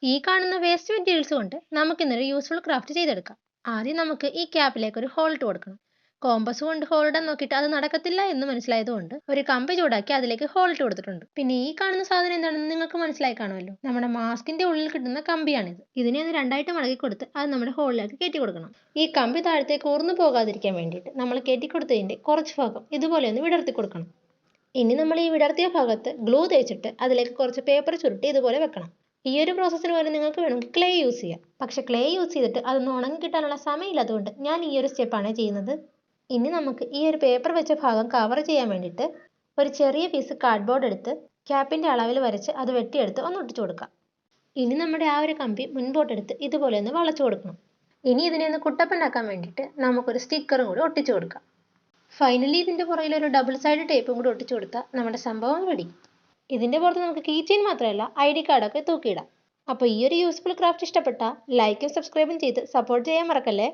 ഈ കാണുന്ന waste materials കൊണ്ട് നമുക്ക് ഇന്നൊരു യൂസ്ഫുൾ ക്രാഫ്റ്റ് ചെയ്തെടുക്കാം. ആദ്യം നമുക്ക് ഈ ക്യാപ്പിലേക്ക് ഒരു ഹോൾ ഇട്ട് കൊടുക്കണം. കോമ്പസ് കൊണ്ട് ഹോൾ ഇടാൻ നോക്കിയിട്ട് അത് നടക്കത്തില്ല എന്ന് മനസ്സിലായതുകൊണ്ട് ഒരു കമ്പി ചൂടാക്കി അതിലേക്ക് ഹോൾ ഇട്ട് കൊടുത്തിട്ടുണ്ട്. പിന്നെ ഈ കാണുന്ന സാധനം എന്താണെന്ന് നിങ്ങൾക്ക് മനസ്സിലായി കാണുമല്ലോ. നമ്മുടെ മാസ്കിന്റെ ഉള്ളിൽ കിട്ടുന്ന കമ്പിയാണിത്. ഇതിനെ ഒന്ന് രണ്ടായിട്ട് മടക്കി കൊടുത്ത് അത് നമ്മുടെ ഹോളിലേക്ക് കയറ്റി കൊടുക്കണം. ഈ കമ്പി താഴത്തേക്ക് ഊർന്നു പോകാതിരിക്കാൻ വേണ്ടിയിട്ട് നമ്മൾ കയറ്റി കൊടുത്തതിന്റെ കുറച്ച് ഭാഗം ഇതുപോലെ ഒന്ന് വിടർത്തി കൊടുക്കണം. ഇനി നമ്മൾ ഈ വിടർത്തിയ ഭാഗത്ത് ഗ്ലൂ തേച്ചിട്ട് അതിലേക്ക് കുറച്ച് പേപ്പർ ചുരുട്ടി ഇതുപോലെ വെക്കണം. ഈ ഒരു പ്രോസസ്സിന് പോലെ നിങ്ങൾക്ക് വേണമെങ്കിൽ ക്ലേ യൂസ് ചെയ്യാം. പക്ഷെ ക്ലേ യൂസ് ചെയ്തിട്ട് അതൊന്ന് ഉണങ്ങി കിട്ടാനുള്ള സമയമില്ലാത്തതുകൊണ്ട് ഞാൻ ഈ ഒരു സ്റ്റെപ്പാണ് ചെയ്യുന്നത്. ഇനി നമുക്ക് ഈ ഒരു പേപ്പർ വെച്ച ഭാഗം കവർ ചെയ്യാൻ വേണ്ടിയിട്ട് ഒരു ചെറിയ പീസ് കാർഡ്ബോർഡ് എടുത്ത് ക്യാപ്പിന്റെ അളവിൽ വരച്ച് അത് വെട്ടിയെടുത്ത് ഒന്ന് ഒട്ടിച്ചു കൊടുക്കാം. ഇനി നമ്മുടെ ആ ഒരു കമ്പി മുൻപോട്ടെടുത്ത് ഇതുപോലെ ഒന്ന് വളച്ചു കൊടുക്കണം. ഇനി ഇതിനെ ഒന്ന് കുട്ടപ്പനാക്കാൻ വേണ്ടിയിട്ട് നമുക്കൊരു സ്റ്റിക്കറും കൂടി ഒട്ടിച്ചു കൊടുക്കാം. ഫൈനലി ഇതിന്റെ പുറകിൽ ഒരു ഡബിൾ സൈഡ് ടേപ്പും കൂടി ഒട്ടിച്ചു കൊടുത്താൽ നമ്മുടെ സംഭവം റെഡി. ഇതിന്റെ പുറത്ത് നമുക്ക് കീ ചെയിൻ മാത്രമല്ല ID കാർഡൊക്കെ തൂക്കിയിടാം. അപ്പോൾ ഈ ഒരു യൂസ്ഫുൾ ക്രാഫ്റ്റ് ഇഷ്ടപ്പെട്ടാൽ ലൈക്കും സബ്സ്ക്രൈബും ചെയ്ത് സപ്പോർട്ട് ചെയ്യാൻ മറക്കല്ലേ.